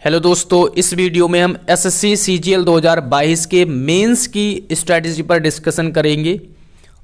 Hello दोस्तों, इस video में हम एसएससी सीजीएल 2022 के मेंस की स्ट्रैटेजी पर डिस्कशन करेंगे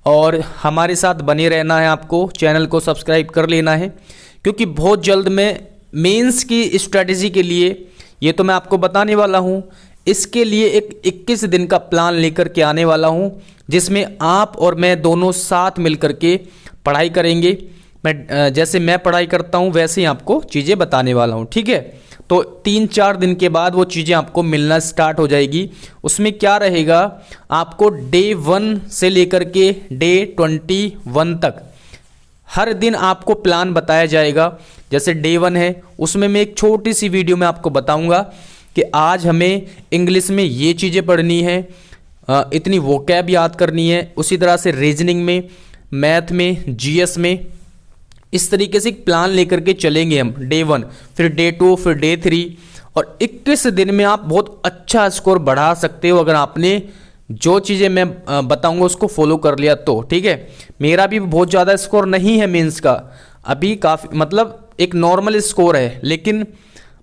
और हमारे साथ बने रहना है। आपको चैनल को सब्सक्राइब कर लेना है क्योंकि बहुत जल्द मैं मेंस की स्ट्रैटेजी के लिए ये तो मैं आपको बताने वाला हूँ। इसके लिए एक 21 दिन का प्लान लेकर के आने वाला हूँ जिसमें आप और मैं दोनों साथ मिल कर के पढ़ाई करेंगे। मैं जैसे मैं पढ़ाई करता हूँ वैसे ही आपको चीज़ें बताने वाला हूँ, ठीक है। तो 3-4 दिन के बाद वो चीज़ें आपको मिलना स्टार्ट हो जाएगी। उसमें क्या रहेगा, आपको डे 1 से लेकर के डे 21 तक हर दिन आपको प्लान बताया जाएगा। जैसे डे 1 है उसमें मैं एक छोटी सी वीडियो में आपको बताऊंगा कि आज हमें इंग्लिश में ये चीज़ें पढ़नी है, इतनी वोकैब याद करनी है। उसी तरह से रीजनिंग में, मैथ में, जीएस में इस तरीके से एक प्लान लेकर के चलेंगे हम। डे 1, फिर डे 2, फिर डे 3 और 21 दिन में आप बहुत अच्छा स्कोर बढ़ा सकते हो अगर आपने जो चीज़ें मैं बताऊंगा उसको फॉलो कर लिया तो, ठीक है। मेरा भी बहुत ज़्यादा स्कोर नहीं है मेंस का, अभी काफ़ी मतलब एक नॉर्मल स्कोर है, लेकिन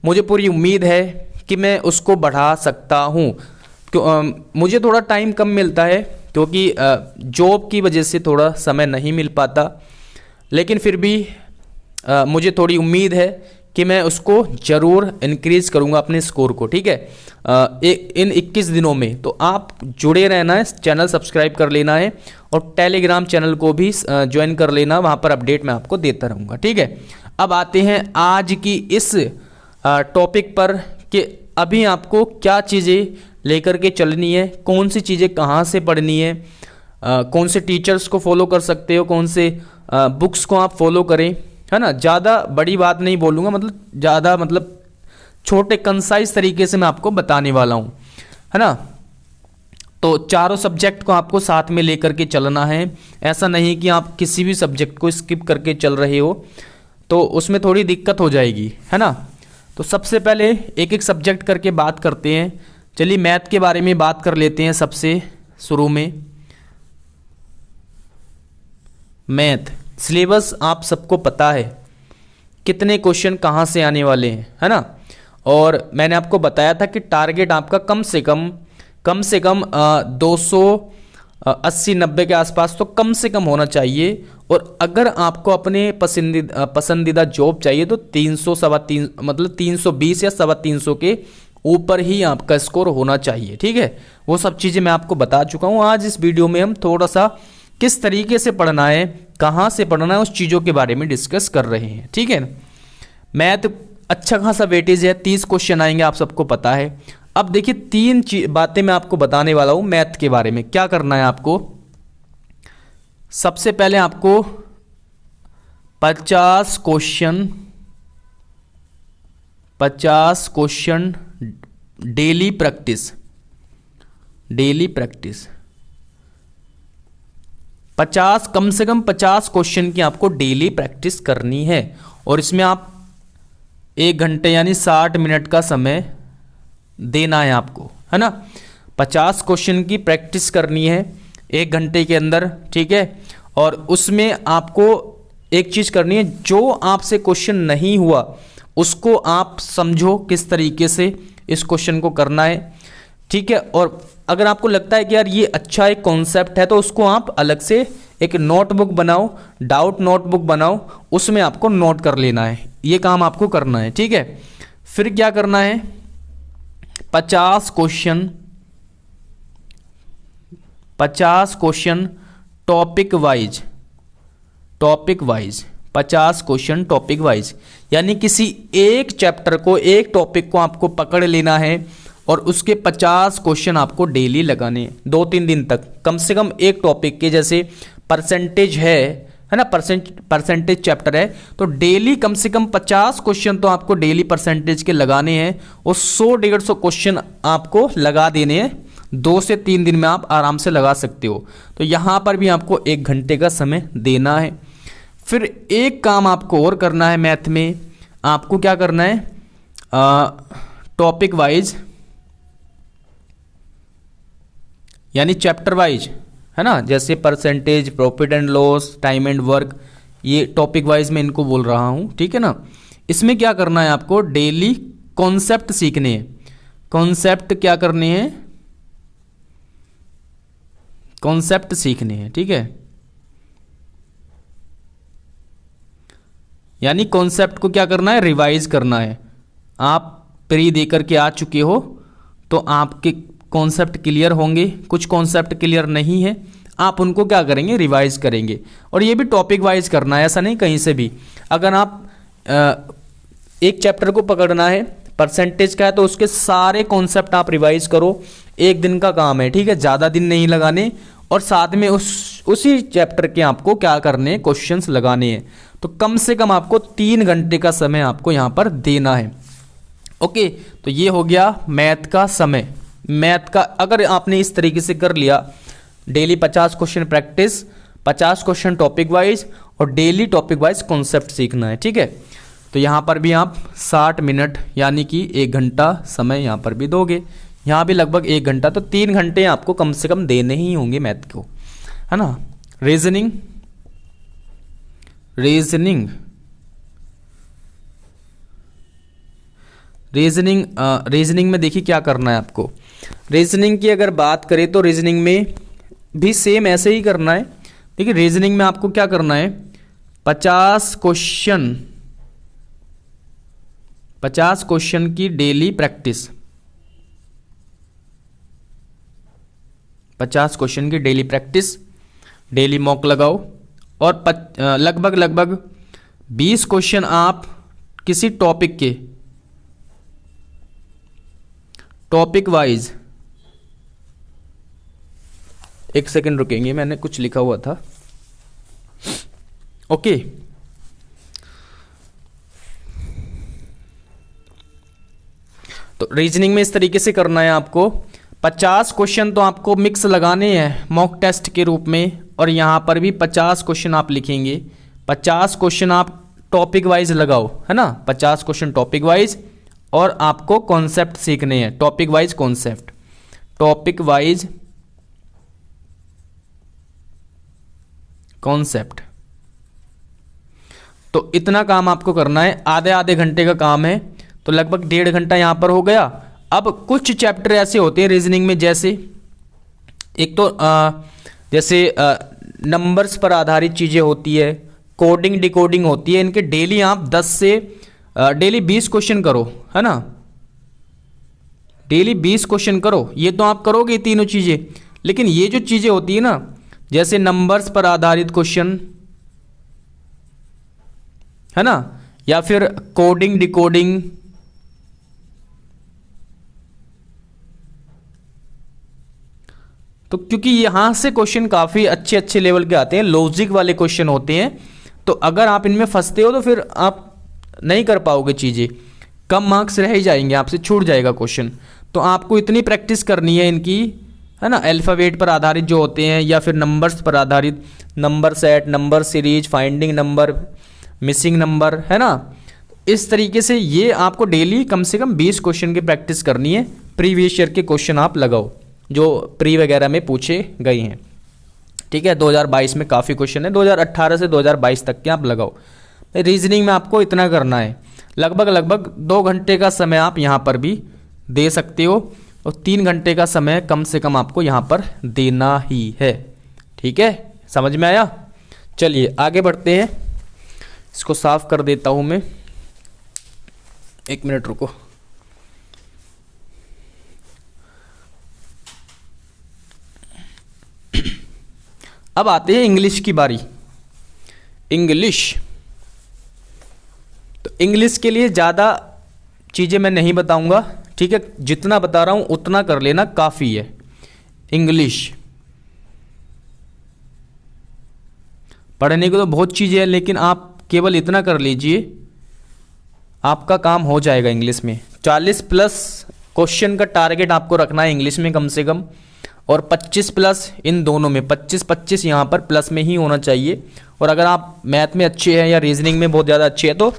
मुझे पूरी उम्मीद है कि मैं उसको बढ़ा सकता हूँ। मुझे थोड़ा टाइम कम मिलता है क्योंकि जॉब की वजह से थोड़ा समय नहीं मिल पाता, लेकिन फिर भी मुझे थोड़ी उम्मीद है कि मैं उसको ज़रूर इंक्रीज़ करूँगा अपने स्कोर को, ठीक है। इन 21 दिनों में तो आप जुड़े रहना है, चैनल सब्सक्राइब कर लेना है और टेलीग्राम चैनल को भी ज्वाइन कर लेना, वहाँ पर अपडेट मैं आपको देता रहूँगा, ठीक है। अब आते हैं आज की इस टॉपिक पर कि अभी आपको क्या चीज़ें लेकर के चलनी है, कौन सी चीज़ें कहाँ से पढ़नी है, कौन से टीचर्स को फॉलो कर सकते हो, कौन से बुक्स को आप फॉलो करें, है ना। ज़्यादा बड़ी बात नहीं बोलूँगा, मतलब छोटे कंसाइज तरीके से मैं आपको बताने वाला हूँ, है ना। तो चारों सब्जेक्ट को आपको साथ में लेकर के चलना है। ऐसा नहीं कि आप किसी भी सब्जेक्ट को स्किप करके चल रहे हो तो उसमें थोड़ी दिक्कत हो जाएगी, है ना। तो सबसे पहले एक एक सब्जेक्ट करके बात करते हैं। चलिए मैथ के बारे में बात कर लेते हैं। सबसे शुरू में मैथ सिलेबस आप सबको पता है कितने क्वेश्चन कहाँ से आने वाले हैं, है ना। और मैंने आपको बताया था कि टारगेट आपका कम से कम 280-90 के आसपास तो कम से कम होना चाहिए। और अगर आपको अपने पसंदीदा जॉब चाहिए तो 300 मतलब 320 या 350 के ऊपर ही आपका स्कोर होना चाहिए, ठीक है। वो सब चीज़ें मैं आपको बता चुका हूँ। आज इस वीडियो में हम थोड़ा सा किस तरीके से पढ़ना है, कहाँ से पढ़ना है, उस चीज़ों के बारे में डिस्कस कर रहे हैं, ठीक है। मैथ अच्छा खासा वेटेज है, 30 क्वेश्चन आएंगे, आप सबको पता है। अब देखिए 3 बातें मैं आपको बताने वाला हूँ मैथ के बारे में। क्या करना है आपको, सबसे पहले आपको 50 क्वेश्चन डेली प्रैक्टिस 50 कम से कम 50 क्वेश्चन की आपको डेली प्रैक्टिस करनी है। और इसमें आप 1 घंटे यानी 60 मिनट का समय देना है आपको, है ना। 50 क्वेश्चन की प्रैक्टिस करनी है 1 घंटे के अंदर, ठीक है। और उसमें आपको एक चीज़ करनी है, जो आपसे क्वेश्चन नहीं हुआ उसको आप समझो किस तरीके से इस क्वेश्चन को करना है, ठीक है। और अगर आपको लगता है कि यार ये अच्छा एक कॉन्सेप्ट है तो उसको आप अलग से एक नोटबुक बनाओ, डाउट नोटबुक बनाओ, उसमें आपको नोट कर लेना है। ये काम आपको करना है, ठीक है। फिर क्या करना है, 50 question topic wise 50 question topic wise, यानी किसी एक चैप्टर को, एक टॉपिक को आपको पकड़ लेना है और उसके 50 क्वेश्चन आपको डेली लगाने हैं 2-3 दिन तक। कम से कम एक टॉपिक के, जैसे परसेंटेज है ना, परसेंटेज चैप्टर है तो डेली कम से कम 50 क्वेश्चन तो आपको डेली परसेंटेज के लगाने हैं और 100-150 क्वेश्चन आपको लगा देने हैं। 2 से 3 दिन में आप आराम से लगा सकते हो। तो यहाँ पर भी आपको 1 घंटे का समय देना है। फिर एक काम आपको और करना है मैथ में, आपको क्या करना है, टॉपिक वाइज यानी चैप्टर वाइज, है ना। जैसे percentage, profit and loss, time and work, ये टॉपिक वाइज मैं इनको बोल रहा हूँ, ठीक है ना। इसमें क्या करना है आपको, डेली कॉन्सेप्ट सीखने हैं। कॉन्सेप्ट क्या करने हैं? कॉन्सेप्ट सीखने हैं, ठीक है। यानी कॉन्सेप्ट को क्या करना है? रिवाइज करना है। आप प्री दे करके आ चुके हो तो आपके कॉन्सेप्ट क्लियर होंगे, कुछ कॉन्सेप्ट क्लियर नहीं है, आप उनको क्या करेंगे? रिवाइज करेंगे। और ये भी टॉपिक वाइज करना है, ऐसा नहीं कहीं से भी। अगर आप एक चैप्टर को पकड़ना है, परसेंटेज का है, तो उसके सारे कॉन्सेप्ट आप रिवाइज करो। एक दिन का काम है, ठीक है, ज़्यादा दिन नहीं लगाने। और साथ में उसी चैप्टर के आपको क्या करने हैं? क्वेश्चंस लगाने हैं। तो कम से कम आपको 3 घंटे का समय आपको यहाँ पर देना है। ओके, तो ये हो गया मैथ का समय। मैथ का अगर आपने इस तरीके से कर लिया, daily 50 question practice, 50 question topic wise, और डेली टॉपिक वाइज कॉन्सेप्ट सीखना है, ठीक है। तो यहाँ पर भी आप 60 मिनट यानी कि 1 घंटा समय यहाँ पर भी दोगे, यहाँ भी लगभग 1 घंटा, तो 3 घंटे आपको कम से कम देने ही होंगे मैथ को, है ना। रीजनिंग, रीजनिंग रीजनिंग रीजनिंग में देखिए क्या करना है आपको। रीजनिंग की अगर बात करें तो रीजनिंग में भी सेम ऐसे ही करना है। देखिए रीजनिंग में आपको क्या करना है? 50 क्वेश्चन की डेली प्रैक्टिस, 50 क्वेश्चन की डेली प्रैक्टिस, डेली मॉक लगाओ। और लगभग 20 क्वेश्चन आप किसी टॉपिक के, टॉपिक वाइज, एक सेकंड रुकेंगे, मैंने कुछ लिखा हुआ था। ओके, तो रीजनिंग में इस तरीके से करना है आपको। 50 क्वेश्चन तो आपको मिक्स लगाने हैं मॉक टेस्ट के रूप में, और यहां पर भी 50 क्वेश्चन आप लिखेंगे। 50 क्वेश्चन आप टॉपिक वाइज लगाओ, है ना, 50 क्वेश्चन टॉपिक वाइज, और आपको कॉन्सेप्ट सीखने हैं, topic wise concept, topic wise concept. तो इतना काम आपको करना है, आधे आधे घंटे का काम है, तो लगभग 1.5 घंटा यहां पर हो गया। अब कुछ चैप्टर ऐसे होते हैं रीजनिंग में, जैसे एक तो जैसे नंबर्स पर आधारित चीजें होती है, कोडिंग डिकोडिंग होती है, इनके डेली आप 10 से डेली 20 क्वेश्चन करो, है ना, डेली 20 क्वेश्चन करो। ये तो आप करोगे तीनों चीजें, लेकिन ये जो चीजें होती है ना, जैसे नंबर्स पर आधारित क्वेश्चन, है ना, या फिर कोडिंग डिकोडिंग, तो क्योंकि यहां से क्वेश्चन काफी अच्छे अच्छे लेवल के आते हैं, लॉजिक वाले क्वेश्चन होते हैं, तो अगर आप इनमें फंसते हो तो फिर आप नहीं कर पाओगे चीजें, कम मार्क्स रह ही जाएंगे, आपसे छूट जाएगा क्वेश्चन। तो आपको इतनी प्रैक्टिस करनी है इनकी, है ना, अल्फाबेट पर आधारित जो होते हैं, या फिर नंबर्स पर आधारित, number set, number series, finding number, missing number, है ना। इस तरीके से ये आपको डेली कम से कम 20 क्वेश्चन की प्रैक्टिस करनी है। प्रीवियस ईयर के क्वेश्चन आप लगाओ जो प्री वगैरह में पूछे गए हैं, ठीक है। 2022 में काफ़ी क्वेश्चन है, 2018 से 2022 तक के आप लगाओ। रीजनिंग में आपको इतना करना है, लगभग 2 घंटे का समय आप यहाँ पर भी दे सकते हो, और 3 घंटे का समय कम से कम आपको यहाँ पर देना ही है, ठीक है। समझ में आया? चलिए आगे बढ़ते हैं, इसको साफ कर देता हूँ मैं, 1 मिनट रुको। अब आते हैं इंग्लिश की बारी। इंग्लिश, तो इंग्लिश के लिए ज़्यादा चीज़ें मैं नहीं बताऊंगा, ठीक है, जितना बता रहा हूं उतना कर लेना, काफ़ी है। इंग्लिश पढ़ने को तो बहुत चीज़ें हैं, लेकिन आप केवल इतना कर लीजिए, आपका काम हो जाएगा इंग्लिश में। 40+ क्वेश्चन का टारगेट आपको रखना है इंग्लिश में कम से कम, और 25+ इन दोनों में, 25 यहाँ पर प्लस में ही होना चाहिए। और अगर आप मैथ में अच्छे हैं या रीजनिंग में बहुत ज़्यादा अच्छे हैं तो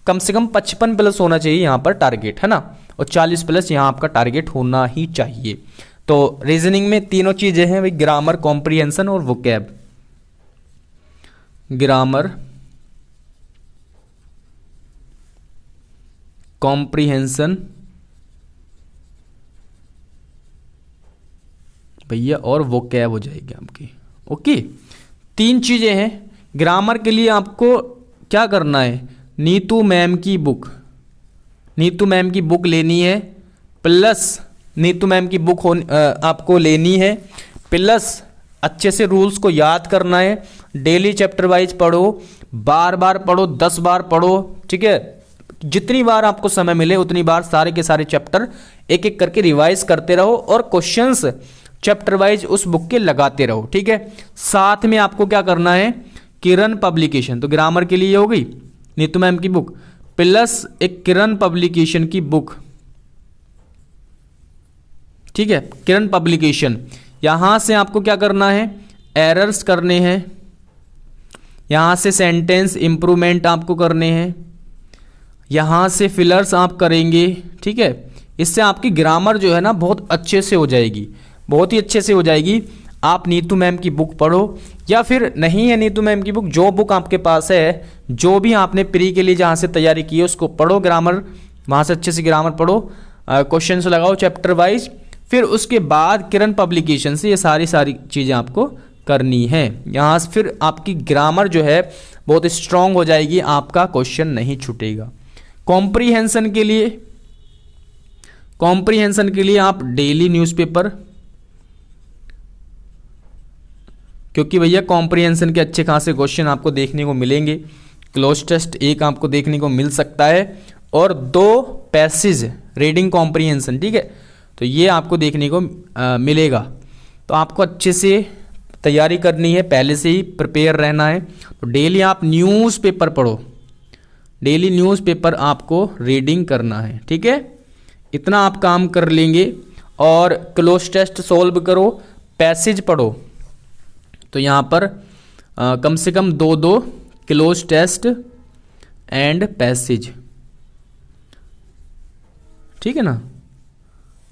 कम से कम 55+ होना चाहिए यहाँ पर टारगेट, है ना, और 40+ यहाँ आपका टारगेट होना ही चाहिए। तो रीजनिंग में तीनों चीज़ें हैं भाई, ग्रामर, कॉम्प्रिहेंशन और वोकैब। ग्रामर, कॉम्प्रिहेंशन भैया और वोकैब हो जाएगी आपकी। ओके, 3 चीज़ें हैं। ग्रामर के लिए आपको क्या करना है, नीतू मैम की बुक, नीतू मैम की बुक लेनी है, प्लस नीतू मैम की बुक आपको लेनी है, प्लस अच्छे से रूल्स को याद करना है, डेली चैप्टर वाइज पढ़ो, बार बार पढ़ो, 10 बार पढ़ो, ठीक है। जितनी बार आपको समय मिले उतनी बार सारे के सारे चैप्टर एक एक करके रिवाइज करते रहो और क्वेश्चंस चैप्टर वाइज उस बुक के लगाते रहो, ठीक है। साथ में आपको क्या करना है, किरण पब्लिकेशन, तो ग्रामर के लिए हो गई नीतू मैम की बुक, प्लस एक किरण पब्लिकेशन की बुक, ठीक है। किरण पब्लिकेशन, यहां से आपको क्या करना है, एरर्स करने हैं, यहां से सेंटेंस इंप्रूवमेंट आपको करने हैं, यहां से फिलर्स आप करेंगे, ठीक है। इससे आपकी ग्रामर जो है ना बहुत अच्छे से हो जाएगी, बहुत ही अच्छे से हो जाएगी। आप नीतू मैम की बुक पढ़ो, या फिर नहीं है नीतू मैम की बुक, जो बुक आपके पास है, जो भी आपने प्री के लिए जहाँ से तैयारी की है उसको पढ़ो, ग्रामर वहाँ से अच्छे से ग्रामर पढ़ो, क्वेश्चंस लगाओ चैप्टर वाइज, फिर उसके बाद किरण पब्लिकेशन से ये सारी चीज़ें आपको करनी है। यहाँ से फिर आपकी ग्रामर जो है बहुत स्ट्रांग हो जाएगी, आपका क्वेश्चन नहीं छूटेगा। कॉम्प्रीहेंशन के लिए आप डेली न्यूज़पेपर, क्योंकि भैया कॉम्प्रीहेंशन के अच्छे खासे क्वेश्चन आपको देखने को मिलेंगे। क्लोज टेस्ट 1 आपको देखने को मिल सकता है और 2 पैसेज रीडिंग कॉम्प्रीहेंशन, ठीक है, तो ये आपको देखने को मिलेगा। तो आपको अच्छे से तैयारी करनी है, पहले से ही प्रिपेयर रहना है। तो डेली आप न्यूज़पेपर पढ़ो, डेली न्यूज़पेपर आपको रीडिंग करना है, ठीक है। इतना आप काम कर लेंगे और क्लोज टेस्ट सॉल्व करो, पैसेज पढ़ो, तो यहाँ पर कम से कम 2 क्लोज टेस्ट एंड पैसेज, ठीक है ना।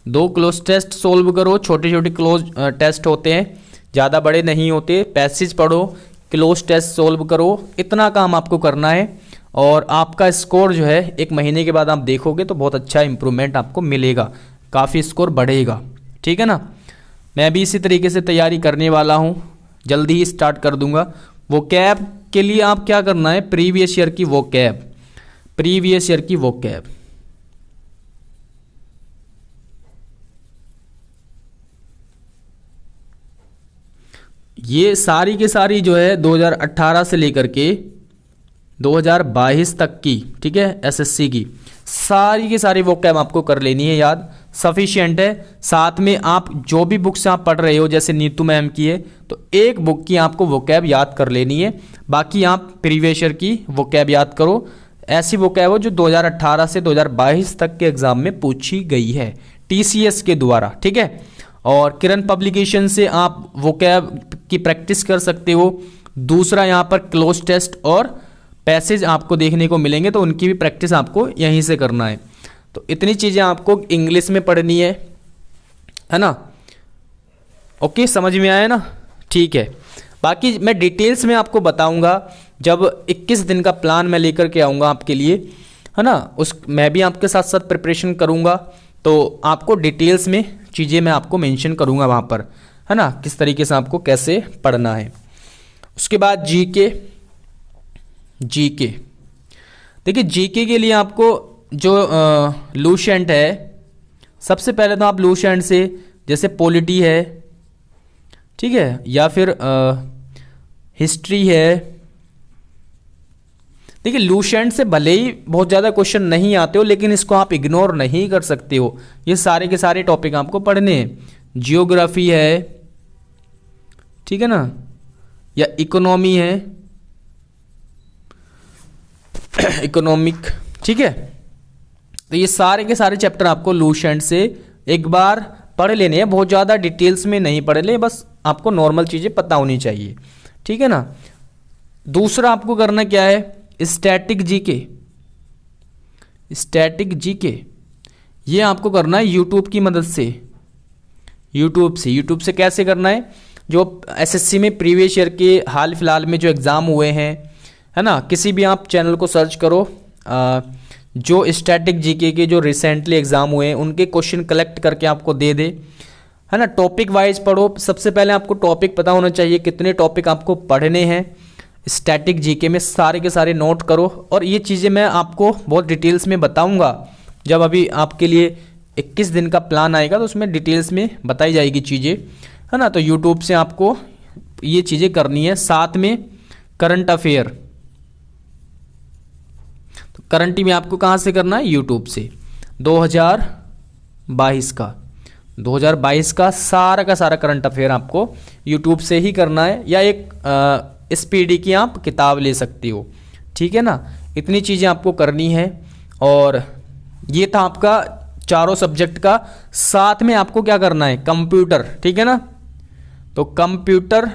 2 क्लोज टेस्ट सॉल्व करो, छोटे छोटे क्लोज टेस्ट होते हैं, ज़्यादा बड़े नहीं होते। पैसेज पढ़ो, क्लोज टेस्ट सॉल्व करो, इतना काम आपको करना है और आपका स्कोर जो है 1 महीने के बाद आप देखोगे तो बहुत अच्छा इंप्रूवमेंट आपको मिलेगा, काफ़ी स्कोर बढ़ेगा, ठीक है ना। मैं भी इसी तरीके से तैयारी करने वाला हूँ, जल्दी ही स्टार्ट कर दूंगा। वोकैब के लिए आप क्या करना है, प्रीवियस ईयर की वोकैब, प्रीवियस ईयर की वोकैब, ये सारी के सारी जो है 2018 से लेकर के 2022 तक की, ठीक है, एसएससी की सारी की सारी वोकैब आपको कर लेनी है याद, सफिशिएंट है। साथ में आप जो भी बुक से आप पढ़ रहे हो, जैसे नीतू मैम की है, तो एक बुक की आपको वोकैब याद कर लेनी है, बाकी आप प्रीवियस ईयर की वोकैब याद करो। ऐसी वोकैब हो जो 2018 से 2022 तक के एग्जाम में पूछी गई है टीसीएस के द्वारा, ठीक है। और किरण पब्लिकेशन से आप वोकैब की प्रैक्टिस कर सकते हो। दूसरा, यहाँ पर क्लोज टेस्ट और पैसेज आपको देखने को मिलेंगे, तो उनकी भी प्रैक्टिस आपको यहीं से करना है। तो इतनी चीज़ें आपको इंग्लिश में पढ़नी है ना। ओके, समझ में आया ना, ठीक है। बाकी मैं डिटेल्स में आपको बताऊंगा जब 21 दिन का प्लान मैं लेकर के आऊँगा आपके लिए, है ना। मैं भी आपके साथ साथ प्रिपरेशन करूँगा, तो आपको डिटेल्स में चीज़ें मैं आपको मेंशन करूँगा वहाँ पर, है ना, किस तरीके से आपको कैसे पढ़ना है। उसके बाद जीके देखिए, जीके के लिए आपको जो लूसेंट है, सबसे पहले तो आप लूसेंट से, जैसे पॉलिटी है, ठीक है, या फिर हिस्ट्री है। देखिए, लूसेंट से भले ही बहुत ज़्यादा क्वेश्चन नहीं आते हो, लेकिन इसको आप इग्नोर नहीं कर सकते हो, ये सारे के सारे टॉपिक आपको पढ़ने हैं। जियोग्राफी है, ठीक है ना, या इकोनॉमी है, इकोनॉमिक, ठीक है। तो ये सारे के सारे चैप्टर आपको लूसेंट से एक बार पढ़ लेने हैं, बहुत ज़्यादा डिटेल्स में नहीं पढ़ ले, बस आपको नॉर्मल चीज़ें पता होनी चाहिए, ठीक है ना। दूसरा आपको करना क्या है, स्टैटिक जीके, ये आपको करना है यूट्यूब की मदद से। यूट्यूब से कैसे करना है, जो एसएससी में प्रीवियस ईयर के हाल फिलहाल में जो एग्ज़ाम हुए हैं, है ना, किसी भी आप चैनल को सर्च करो, जो स्टैटिक जीके के जो रिसेंटली एग्ज़ाम हुए हैं उनके क्वेश्चन कलेक्ट करके आपको दे दे, है ना। टॉपिक वाइज पढ़ो। सबसे पहले आपको टॉपिक पता होना चाहिए, कितने टॉपिक आपको पढ़ने हैं स्टैटिक जीके में, सारे के सारे नोट करो। और ये चीज़ें मैं आपको बहुत डिटेल्स में बताऊंगा जब अभी आपके लिए 21 दिन का प्लान आएगा, तो उसमें डिटेल्स में बताई जाएगी चीज़ें, है ना। तो यूट्यूब से आपको ये चीज़ें करनी है। साथ में करंट अफेयर, तो करंट में आपको कहाँ से करना है, यूट्यूब से। 2022 का सारा का सारा करंट अफेयर आपको यूट्यूब से ही करना है, या एक SPD की आप किताब ले सकती हो, ठीक है ना। इतनी चीज़ें आपको करनी है। और ये था आपका चारों सब्जेक्ट का। साथ में आपको क्या करना है, कंप्यूटर, ठीक है ना। तो कंप्यूटर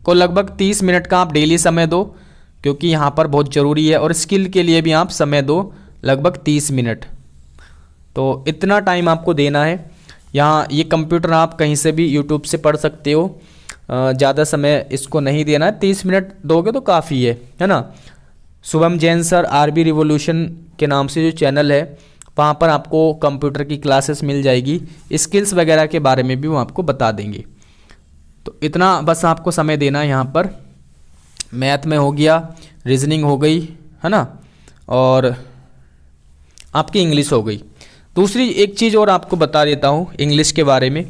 को लगभग 30 मिनट का आप डेली समय दो, क्योंकि यहाँ पर बहुत ज़रूरी है। और स्किल के लिए भी आप समय दो लगभग 30 मिनट। तो इतना टाइम आपको देना है। यहाँ ये कंप्यूटर आप कहीं से भी यूट्यूब से पढ़ सकते हो, ज़्यादा समय इसको नहीं देना है। 30 मिनट दोगे तो काफ़ी है ना। Shubham Jain sir RB revolution के नाम से जो चैनल है, वहाँ पर आपको कंप्यूटर की क्लासेस मिल जाएगी। स्किल्स वगैरह के बारे में भी वो आपको बता देंगे। तो इतना बस आपको समय देना है यहाँ पर। मैथ में हो गया, रीजनिंग हो गई, है ना, और आपकी इंग्लिश हो गई। दूसरी एक चीज़ और आपको बता देता हूँ इंग्लिश के बारे में,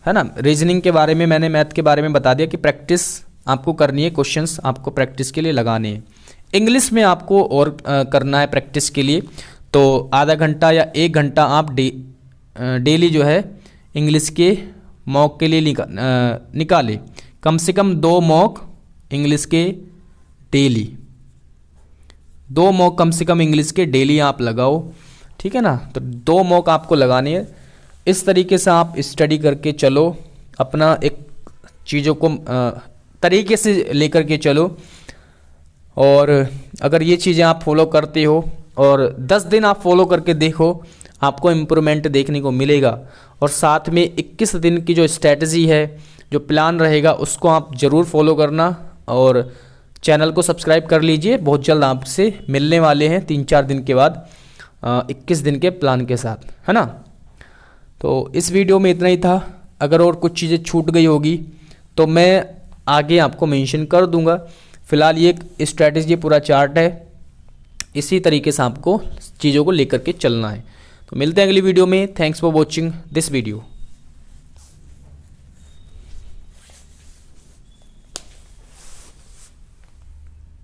है ना। रीजनिंग के बारे में मैंने मैथ के बारे में बता दिया कि प्रैक्टिस आपको करनी है, क्वेश्चंस आपको प्रैक्टिस के लिए लगाने हैं। इंग्लिश में आपको और करना है प्रैक्टिस के लिए, तो आधा घंटा या 1 घंटा आप डेली जो है इंग्लिश के मॉक के लिए निकालें। कम से कम 2 मॉक इंग्लिश के डेली, 2 मॉक कम से कम इंग्लिश के डेली आप लगाओ, ठीक है ना। तो 2 मॉक आपको लगाने हैं। इस तरीके से आप स्टडी करके चलो, अपना एक चीज़ों को तरीके से लेकर के चलो। और अगर ये चीज़ें आप फॉलो करते हो और 10 दिन आप फॉलो करके देखो, आपको इम्प्रूवमेंट देखने को मिलेगा। और साथ में 21 दिन की जो स्ट्रैटेजी है, जो प्लान रहेगा, उसको आप ज़रूर फॉलो करना। और चैनल को सब्सक्राइब कर लीजिए। बहुत जल्द आपसे मिलने वाले हैं 3-4 दिन के बाद 21 दिन के प्लान के साथ, है ना। तो इस वीडियो में इतना ही था। अगर और कुछ चीज़ें छूट गई होगी तो मैं आगे आपको मेंशन कर दूंगा। फिलहाल ये एक स्ट्रैटेजी पूरा चार्ट है, इसी तरीके से आपको चीज़ों को लेकर के चलना है। तो मिलते हैं अगली वीडियो में। Thanks for watching this video.